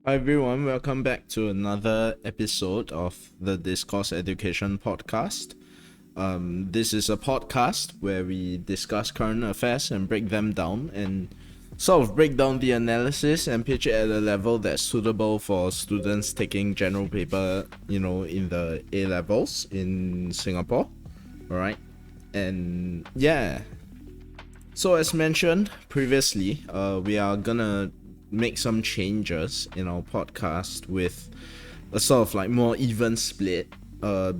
Hi everyone, welcome back to another episode of the Discourse Education Podcast. This is a podcast where we discuss current affairs and break them down and sort of break down the analysis and pitch it at a level that's suitable for students taking general paper, in the A levels in Singapore. Alright. And yeah. So as mentioned previously, we are gonna make some changes in our podcast with a sort of like more even split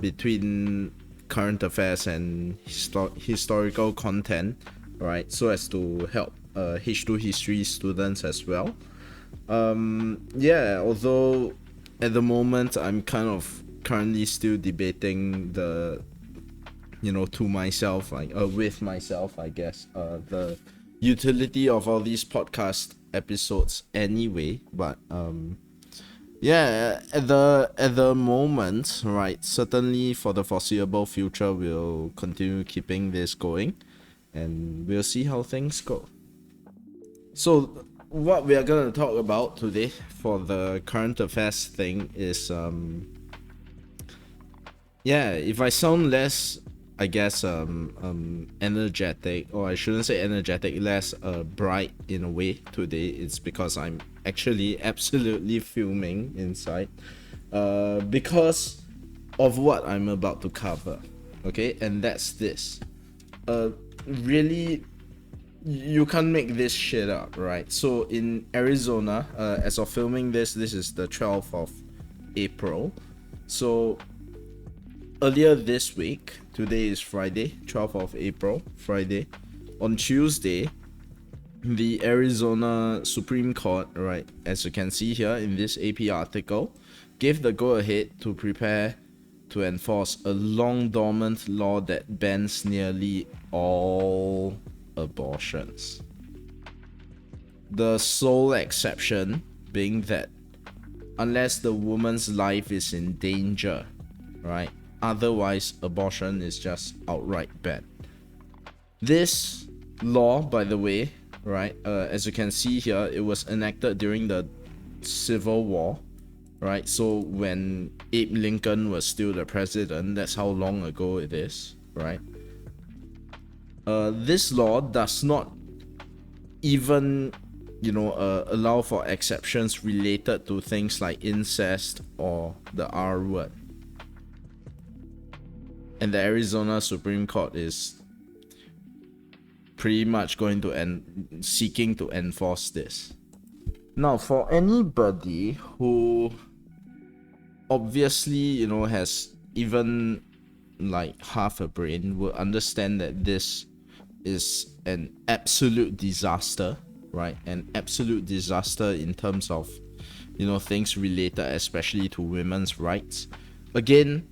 between current affairs and historical content, right? So as to help H2 history students as well. Although at the moment I'm kind of currently still debating to myself, with myself, I guess, the utility of all these podcast episodes anyway. But at the moment, right, certainly for the foreseeable future, we'll continue keeping this going, and we'll see how things go. So what we are gonna talk about today for the current affairs thing is if I sound less, I guess, energetic, or I shouldn't say energetic, less bright in a way today, it's because I'm actually absolutely fuming inside because of what I'm about to cover, okay? And that's this. Really, you can't make this shit up, right? So in Arizona, as of filming this is the 12th of April. So earlier this week, today is Friday, 12th of April, Friday. On Tuesday, the Arizona Supreme Court, right, as you can see here in this AP article, gave the go-ahead to prepare to enforce a long dormant law that bans nearly all abortions. The sole exception being that unless the woman's life is in danger, right? Otherwise, abortion is just outright banned. This law, by the way, right, as you can see here, it was enacted during the Civil War, right? So when Abe Lincoln was still the president, that's how long ago it is, right? This law does not even, allow for exceptions related to things like incest or the R word. And the Arizona Supreme Court is pretty much going to seeking to enforce this. Now, for anybody who obviously, has even like half a brain, will understand that this is an absolute disaster, right? An absolute disaster in terms of, things related especially to women's rights. Again,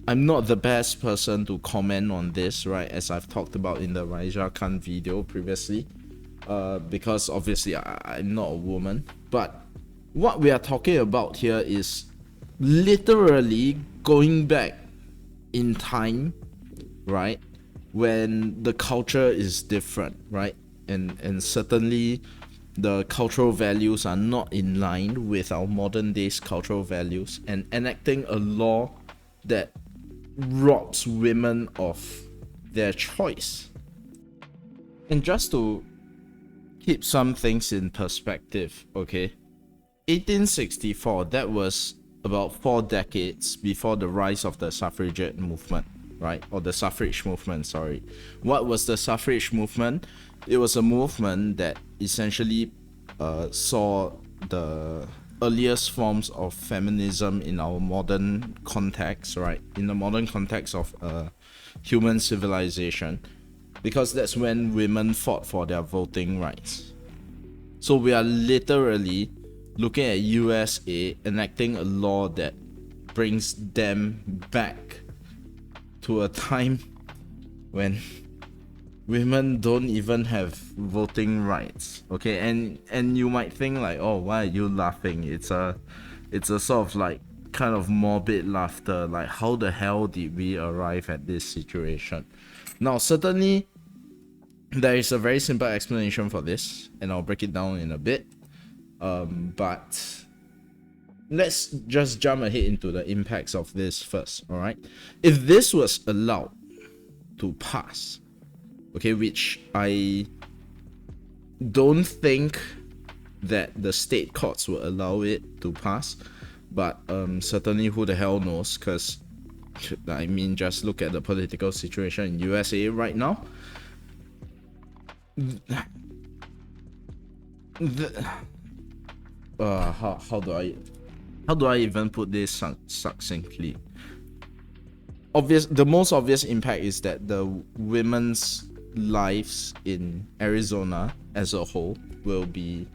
I'm not the best person to comment on this, right, as I've talked about in the Raja Khan video previously, because obviously I'm not a woman. But what we are talking about here is literally going back in time, right, when the culture is different, right, and certainly the cultural values are not in line with our modern days cultural values, and enacting a law that robs women of their choice. And just to keep some things in perspective, okay, 1864, that was about 4 decades before the rise of the suffragette movement, right? Or the suffrage movement, sorry. What was the suffrage movement? It was a movement that essentially saw the earliest forms of feminism in our modern context, right? In the modern context of human civilization, because that's when women fought for their voting rights. So we are literally looking at USA enacting a law that brings them back to a time when women don't even have voting rights, okay? And you might think like, oh, why are you laughing? It's a sort of like kind of morbid laughter, like how the hell did we arrive at this situation? Now, certainly there is a very simple explanation for this, and I'll break it down in a bit. But let's just jump ahead into the impacts of this first, all right? If this was allowed to pass, okay, which I don't think that the state courts will allow it to pass, but certainly who the hell knows, because I mean, just look at the political situation in USA right now. How do I even put this succinctly? The most obvious impact is that the women's lives in Arizona as a whole will be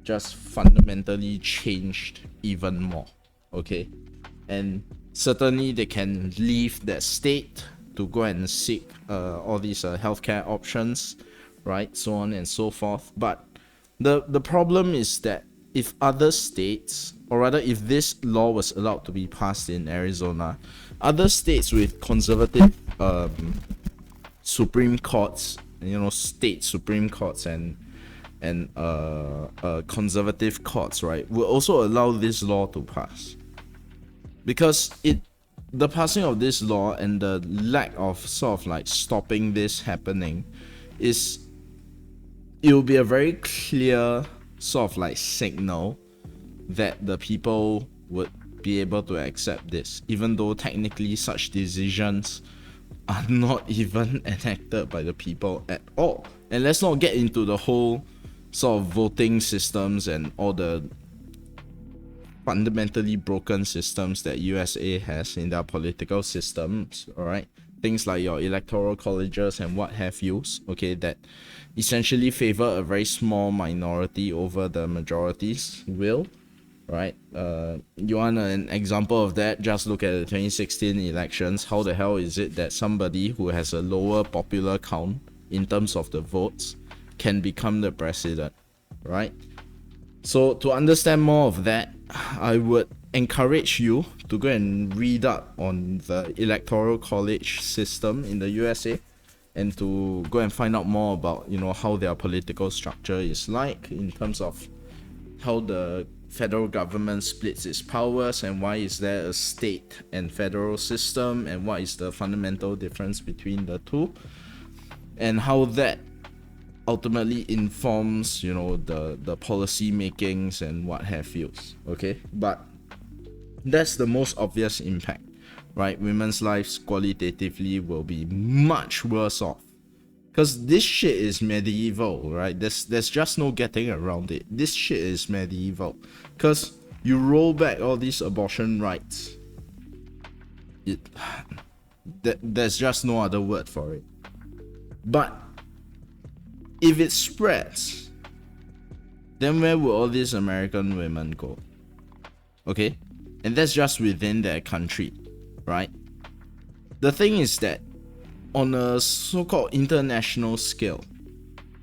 just fundamentally changed even more, okay? And certainly they can leave that state to go and seek all these healthcare options, right? So on and so forth. But the problem is that if other states, or rather if this law was allowed to be passed in Arizona, other states with conservative Supreme Courts, state Supreme Courts and conservative courts, right, will also allow this law to pass. Because the passing of this law and the lack of sort of like stopping this happening it will be a very clear sort of like signal that the people would be able to accept this, even though technically such decisions are not even enacted by the people at all. And let's not get into the whole sort of voting systems and all the fundamentally broken systems that USA has in their political systems, alright? Things like your electoral colleges and what have yous, okay, that essentially favor a very small minority over the majority's will, right? You want an example of that? Just look at the 2016 elections. How the hell is it that somebody who has a lower popular count in terms of the votes can become the president, right? So to understand more of that, I would encourage you to go and read up on the electoral college system in the USA and to go and find out more about, how their political structure is like in terms of how the federal government splits its powers and why is there a state and federal system and what is the fundamental difference between the two and how that ultimately informs, the policy makings and what have yous, okay? But that's the most obvious impact, right? Women's lives qualitatively will be much worse off because this shit is medieval, right? There's just no getting around it. This shit is medieval because you roll back all these abortion rights, there's just no other word for it. But if it spreads, then where will all these American women go? Okay? And that's just within their country, right? The thing is that on a so-called international scale,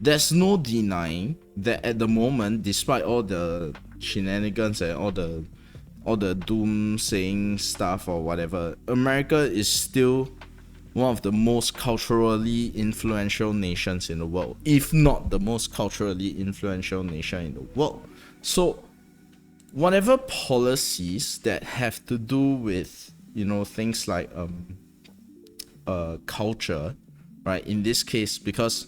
there's no denying that at the moment, despite all the shenanigans and all the doom-saying stuff or whatever, America is still one of the most culturally influential nations in the world, if not the most culturally influential nation in the world. So whatever policies that have to do with, things like culture, right, in this case, because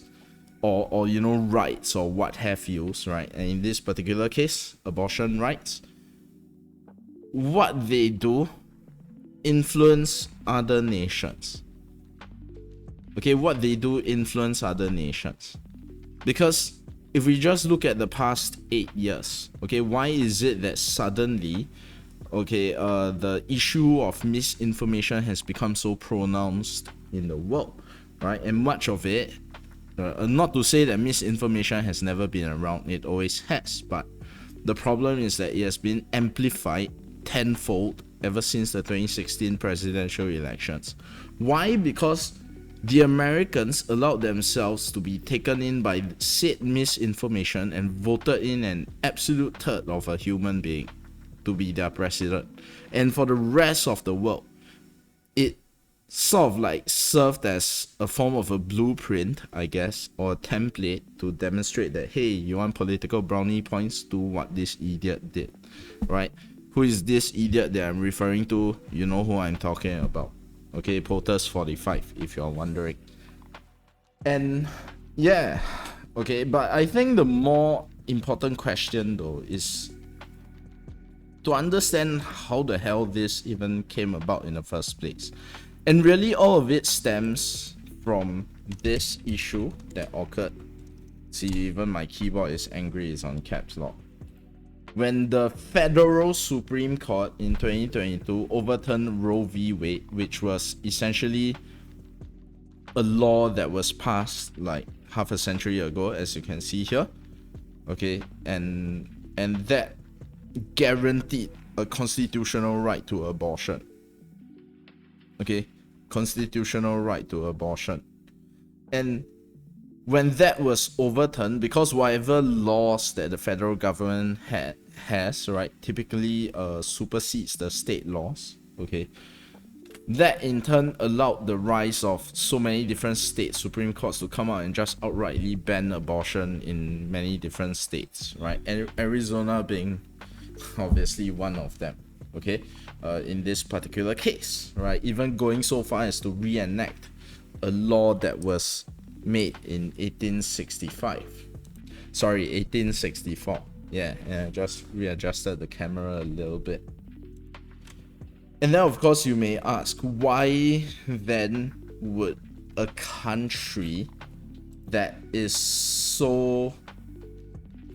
or rights or what have yous, right, and in this particular case, abortion rights, what they do influence other nations. Okay, what they do influence other nations. Because if we just look at the past 8 years, okay, why is it that suddenly, okay, the issue of misinformation has become so pronounced in the world, right? And much of it, not to say that misinformation has never been around, it always has, but the problem is that it has been amplified tenfold ever since the 2016 presidential elections. Why? Because the Americans allowed themselves to be taken in by said misinformation and voted in an absolute turd of a human being to be their president. And for the rest of the world, it sort of like served as a form of a blueprint, I guess, or a template to demonstrate that, hey, you want political brownie points, do what this idiot did, right? Who is this idiot that I'm referring to? You know who I'm talking about. Okay, POTUS 45, if you're wondering. And yeah, okay, but I think the more important question though is to understand how the hell this even came about in the first place. And really all of it stems from this issue that occurred. See, even my keyboard is angry, it's on caps lock. When the Federal Supreme Court in 2022 overturned Roe v. Wade, which was essentially a law that was passed like half a century ago, as you can see here, okay, and that guaranteed a constitutional right to abortion. Okay, constitutional right to abortion. And when that was overturned, because whatever laws that the federal government has, right, typically supersedes the state laws, okay, that in turn allowed the rise of so many different state Supreme Courts to come out and just outrightly ban abortion in many different states, right? And Arizona being obviously one of them, okay, in this particular case, right? Even going so far as to reenact a law that was made in 1865. Sorry, 1864. Yeah, just readjusted the camera a little bit. And then of course you may ask, why then would a country that is so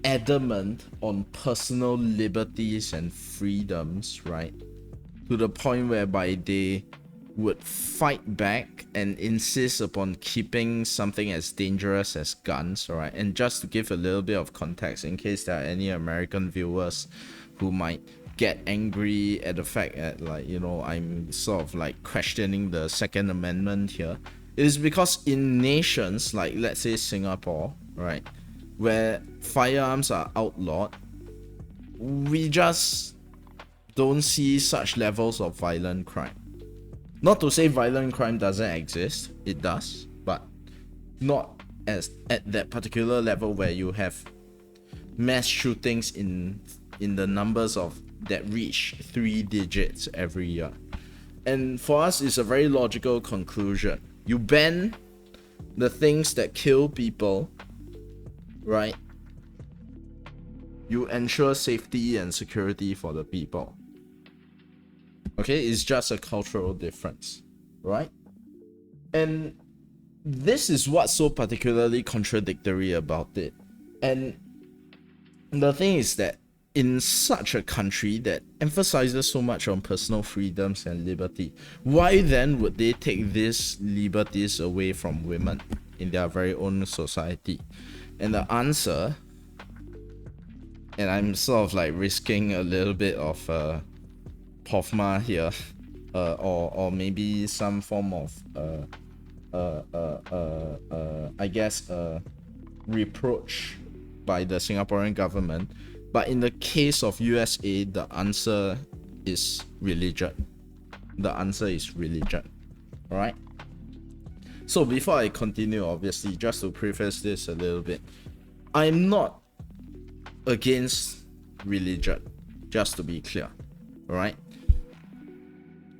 adamant on personal liberties and freedoms, right, to the point whereby they would fight back and insist upon keeping something as dangerous as guns, right? And just to give a little bit of context in case there are any American viewers who might get angry at the fact that, like, you know, I'm sort of like questioning the Second Amendment here, it is because in nations like, let's say, Singapore, right, where firearms are outlawed, we just don't see such levels of violent crime. Not to say violent crime doesn't exist, it does, but not as at that particular level where you have mass shootings in the numbers of that reach 3 digits every year. And for us, it's a very logical conclusion. You ban the things that kill people, right? You ensure safety and security for the people. Okay, it's just a cultural difference, right? And this is what's so particularly contradictory about it. And the thing is that in such a country that emphasizes so much on personal freedoms and liberty, why then would they take these liberties away from women in their very own society? And the answer, and I'm sort of like risking a little bit of POFMA here, or maybe some form of I guess reproach by the Singaporean government. But in the case of USA, the answer is religion. The answer is religion. Alright? So before I continue, obviously, just to preface this a little bit, I'm not against religion, just to be clear. Alright?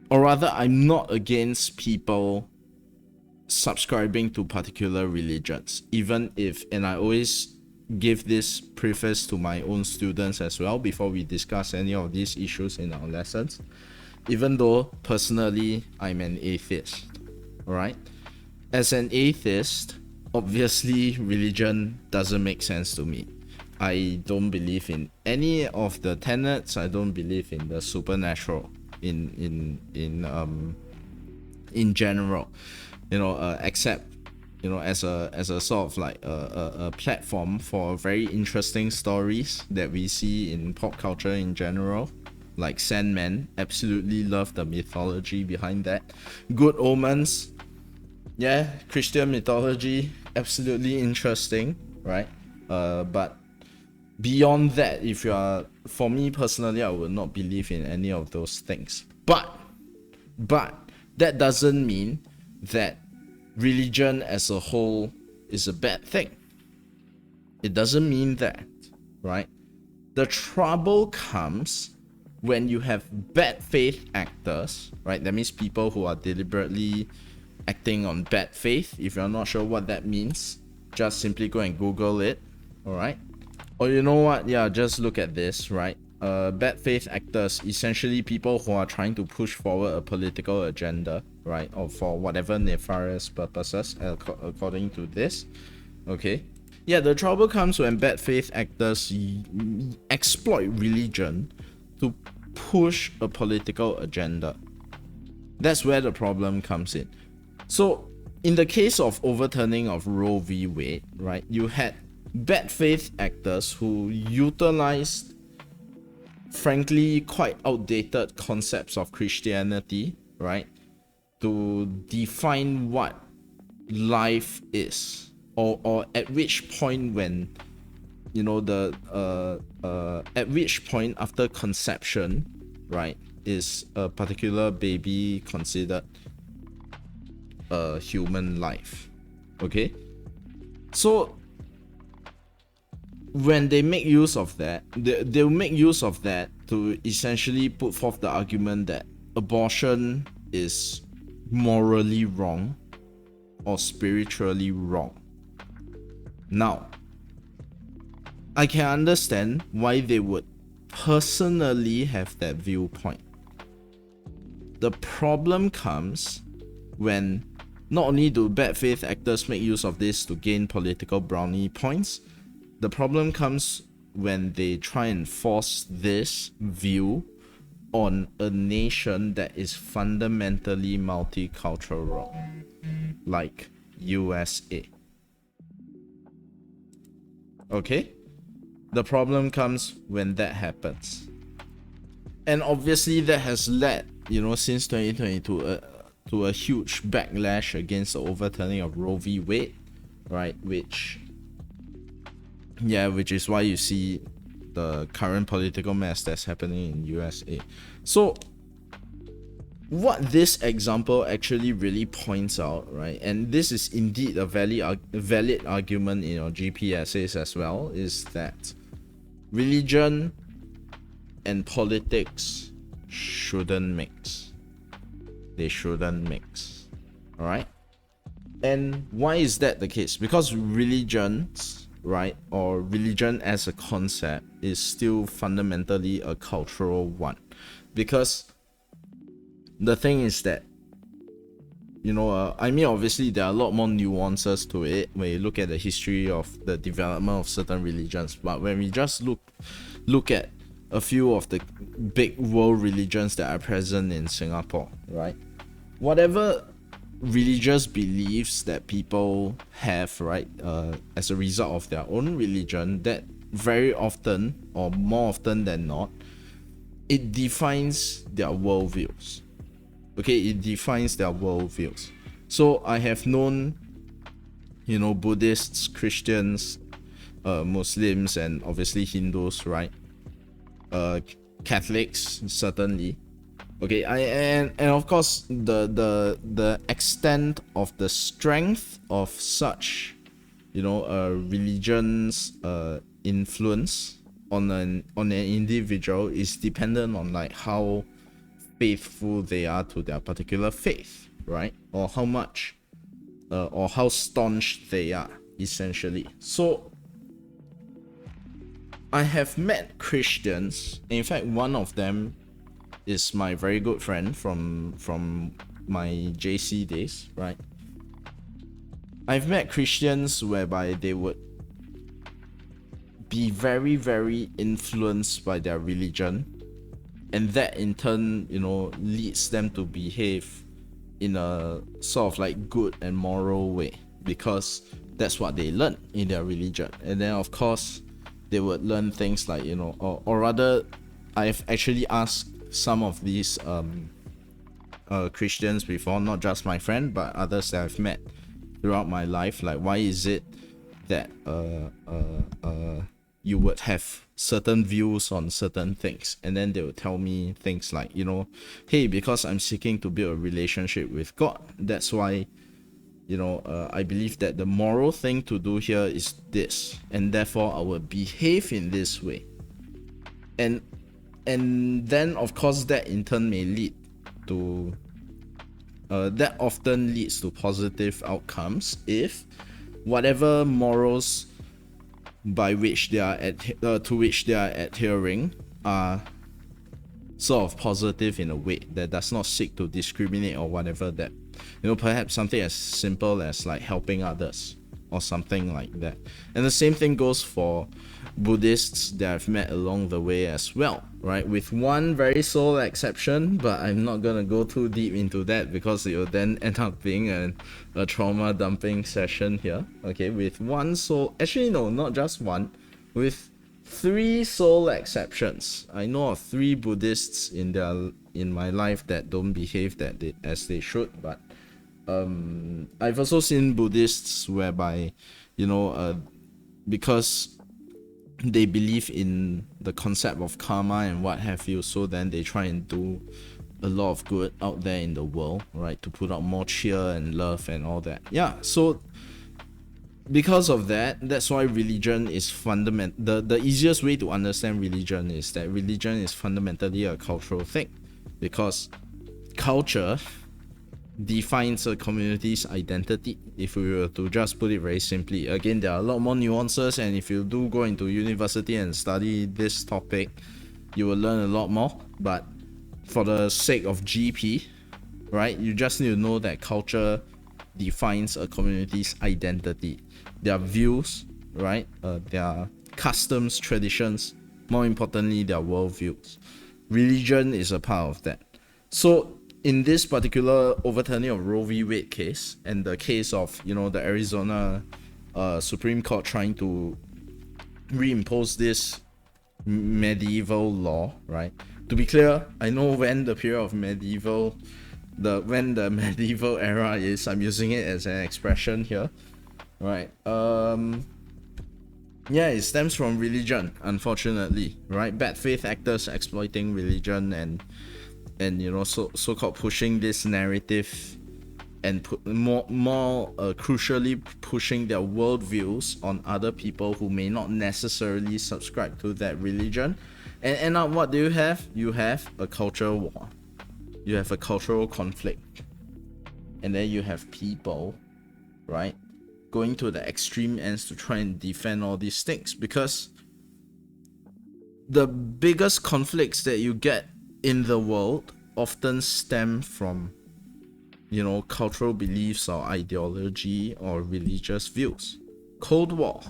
Or rather, I'm not against people subscribing to particular religions, even if, and I always give this preface to my own students as well before we discuss any of these issues in our lessons, even though personally I'm an atheist. Alright? As an atheist, obviously religion doesn't make sense to me. I don't believe in any of the tenets. I don't believe in the supernatural in general, you know, except, you know, as a sort of like a platform for very interesting stories that we see in pop culture in general, like Sandman. Absolutely love the mythology behind that. Good Omens, yeah, Christian mythology, absolutely interesting, right? But beyond that, if you are, for me personally, I would not believe in any of those things. But that doesn't mean that religion as a whole is a bad thing. It doesn't mean that, right? The trouble comes when you have bad faith actors, right? That means people who are deliberately acting on bad faith. If you're not sure what that means, just simply go and Google it, all right? Or you know what? Yeah, just look at this, right? Bad faith actors, essentially people who are trying to push forward a political agenda, right? Or for whatever nefarious purposes, according to this, okay? Yeah, the trouble comes when bad faith actors exploit religion to push a political agenda. That's where the problem comes in. So, in the case of overturning of Roe v. Wade, right, you had bad faith actors who utilized, frankly, quite outdated concepts of Christianity, right, to define what life is, or at which point when, you know, at which point after conception, right, is a particular baby considered a human life. Okay, so when they make use of that, they'll make use of that to essentially put forth the argument that abortion is morally wrong or spiritually wrong. Now, I can understand why they would personally have that viewpoint. The problem comes when not only do bad faith actors make use of this to gain political brownie points, the problem comes when they try and force this view on a nation that is fundamentally multicultural, like USA. Okay? The problem comes when that happens. And obviously that has led, you know, since 2022 to a huge backlash against the overturning of Roe v. Wade, right? Which is why you see the current political mess that's happening in USA. So what this example actually really points out, right, and this is indeed a valid argument in your GP essays as well, is that religion and politics shouldn't mix. They shouldn't mix. Alright? And why is that the case? Because religions, right, or religion as a concept is still fundamentally a cultural one. Because the thing is that, you know, I mean, obviously there are a lot more nuances to it when you look at the history of the development of certain religions. But when we just look at a few of the big world religions that are present in Singapore, right? Whatever religious beliefs that people have, right, as a result of their own religion, that very often, or more often than not, it defines their worldviews. Okay, it defines their worldviews. So I have known, you know, Buddhists, Christians, Muslims, and obviously Hindus, right? Catholics, certainly. Okay, and of course the extent of the strength of such, you know, religion's influence on an individual is dependent on like how faithful they are to their particular faith, right? Or how much or how staunch they are, essentially. So I have met Christians. In fact, one of them is my very good friend from my JC days, right? I've met Christians whereby they would be very, very influenced by their religion, and that in turn, you know, leads them to behave in a sort of like good and moral way, because that's what they learn in their religion. And then of course they would learn things like, you know, or rather, I've actually asked some of these Christians before, not just my friend but others that I've met throughout my life, like, why is it that you would have certain views on certain things? And then they would tell me things like, you know, hey, because I'm seeking to build a relationship with God, that's why, you know, I believe that the moral thing to do here is this, and therefore I will behave in this way. And and then of course that in turn may lead to that often leads to positive outcomes if whatever morals by which they are to which they are adhering are sort of positive in a way that does not seek to discriminate or whatever, that perhaps something as simple as like helping others or something like that. And the same thing goes for Buddhists that I've met along the way as well, right? With one very sole exception, but I'm not gonna go too deep into that because it will then end up being a trauma dumping session here. Okay, with one sole, actually no, not just one, with 3 sole exceptions. I know of 3 Buddhists in my life that don't behave as they should, but I've also seen Buddhists whereby, because they believe in the concept of karma and what have you, so then they try and do a lot of good out there in the world, right, to put out more cheer and love and all that. Yeah, so because of that, that's why religion is fundamental. The easiest way to understand religion is that religion is fundamentally a cultural thing, because culture defines a community's identity, if we were to just put it very simply. Again, there are a lot more nuances, and if you do go into university and study this topic, you will learn a lot more, but for the sake of GP, right, you just need to know that culture defines a community's identity, their views, right, their customs, traditions, more importantly, their worldviews. Religion is a part of that. So in this particular overturning of Roe v. Wade case, and the case of, the Arizona Supreme Court trying to reimpose this medieval law, right? To be clear, I know when the period of when the medieval era is. I'm using it as an expression here, right? Yeah, it stems from religion, unfortunately, right? Bad faith actors exploiting religion and so-called pushing this narrative, and more crucially pushing their worldviews on other people who may not necessarily subscribe to that religion. And now what do you have? You have a cultural war. You have a cultural conflict. And then you have people, right, going to the extreme ends to try and defend all these things, because the biggest conflicts that you get in the world often stem from, cultural beliefs or ideology or religious views. Cold War,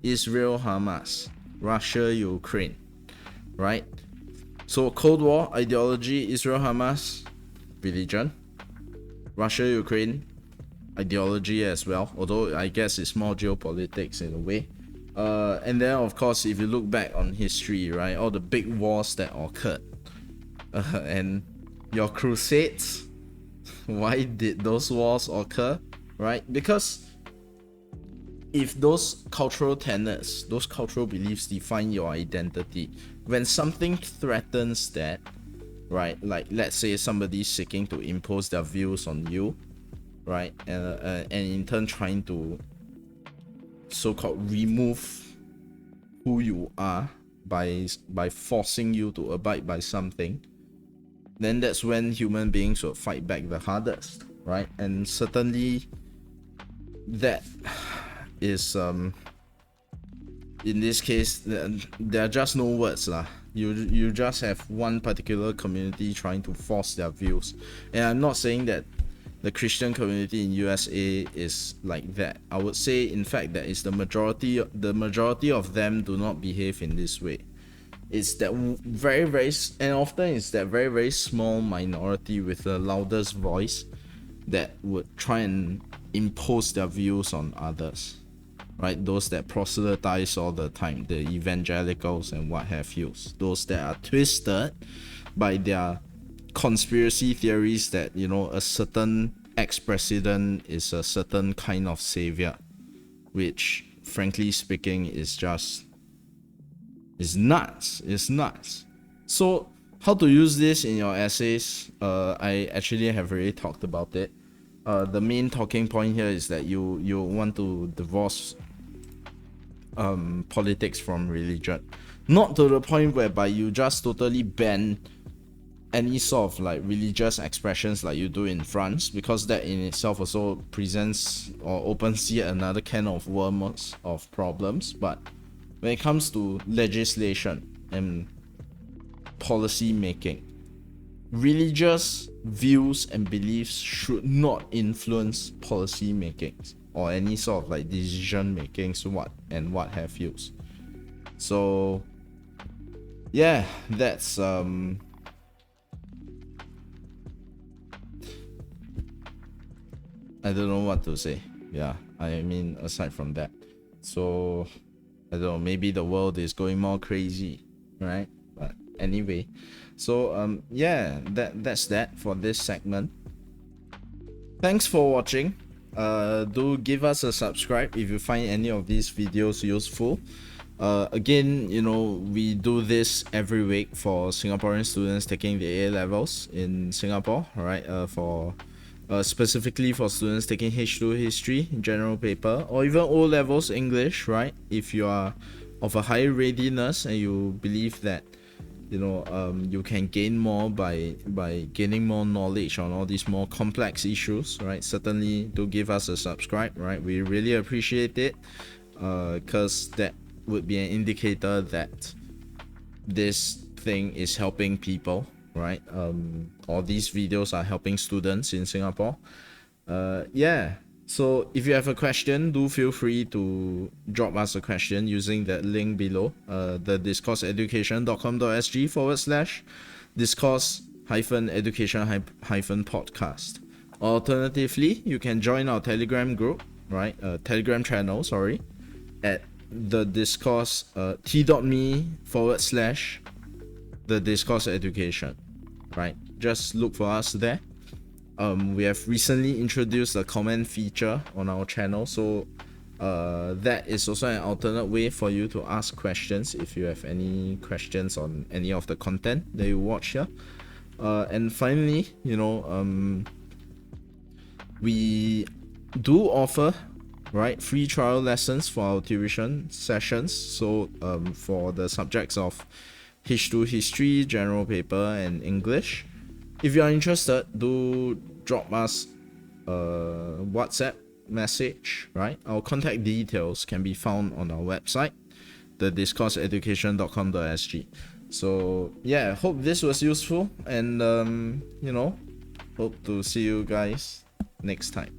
Israel, Hamas, Russia, Ukraine, right? So Cold War, ideology, Israel, Hamas, religion, Russia, Ukraine, ideology as well, although I guess it's more geopolitics in a way. And then of course, if you look back on history, right, all the big wars that occurred, and your crusades, why did those wars occur, right? Because if those cultural tenets, those cultural beliefs define your identity, when something threatens that, right, like let's say somebody's seeking to impose their views on you, right, and in turn trying to so-called remove who you are by forcing you to abide by something, then that's when human beings will fight back the hardest, right? And certainly that is in this case, there are just no words lah. You just have one particular community trying to force their views, and I'm not saying that the Christian community in USA is like that. I would say in fact that is the majority of them do not behave in this way. It's that very and often it's that very small minority with the loudest voice that would try and impose their views on others, right? Those that proselytize all the time, the evangelicals and what have you, those that are twisted by their conspiracy theories that, a certain ex-president is a certain kind of savior, which frankly speaking is nuts. It's nuts. So how to use this in your essays? I actually have already talked about it. The main talking point here is that you want to divorce politics from religion. Not to the point whereby you just totally ban any sort of like religious expressions like you do in France, because that in itself also presents or opens yet another can of worms of problems. But when it comes to legislation and policy making, religious views and beliefs should not influence policy makings or any sort of like decision makings, what have you. So yeah, that's I don't know what to say. Yeah, I mean, aside from that, so I don't know, maybe the world is going more crazy, right? But anyway, so yeah, that's that for this segment. Thanks for watching. Do give us a subscribe if you find any of these videos useful. Again, you know, we do this every week for Singaporean students taking the A levels in Singapore, right? For specifically for students taking H2 history, general paper, or even O levels English, right? If you are of a higher readiness and you believe that, you know, you can gain more by gaining more knowledge on all these more complex issues, right? Certainly do give us a subscribe, right? We really appreciate it, because that would be an indicator that this thing is helping people, right? All these videos are helping students in Singapore. Yeah, so if you have a question, do feel free to drop us a question using that link below, the discourse-education.com.sg/discourse-education-podcast. Alternatively, you can join our Telegram group, right? Telegram channel, sorry, at the discourse t.me/the discourse education, right? Just look for us there. We have recently introduced a comment feature on our channel, so that is also an alternate way for you to ask questions if you have any questions on any of the content that you watch here. And finally, you know, we do offer, right, free trial lessons for our tuition sessions. So for the subjects of H2 history, general paper, and English. If you are interested, do drop us a WhatsApp message, right? Our contact details can be found on our website, thediscourse-education.com.sg. So yeah, hope this was useful, and you know, hope to see you guys next time.